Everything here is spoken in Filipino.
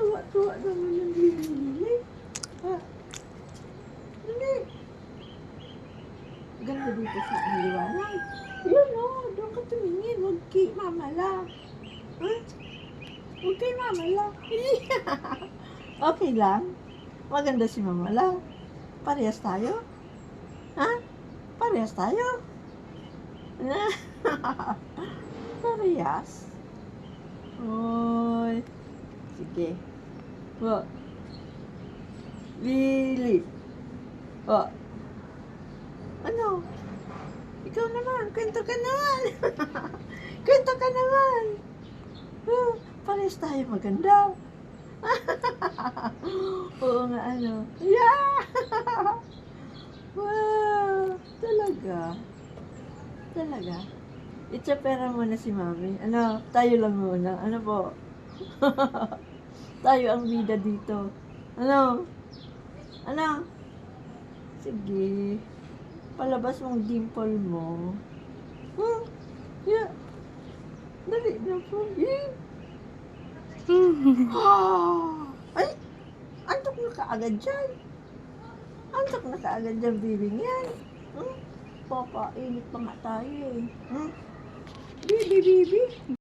Tuwa-tuwa naman yung Lili. Ha? Hindi. Ganda dito sa liwanag. Yun o, doon ka tumingin. Huwag kay mama lang. Ha? Huwag kay mama lang. Okay lang? Maganda si mama lang. Parehas tayo? Ha? Parehas tayo? Parehas? Oy. Sige. What? Lili. What? Ano? Ikaw naman. Kwento ka naman. Kwento ka naman. Parehas tayo maganda. Oo nga, ano. Yeah! Wow! Talaga. Talaga. Itsapera mo na si mami. Ano, tayo lang muna. Ano po? Tayo ang bida dito. Ano? Ano? Sige. Palabas mong dimple mo. Yeah. Dali na po. Ay! Antok na kaagad dyan. Antok na kaagad dyan, bibing yan. Papa, init pa nga tayo eh. Bibi, bibi.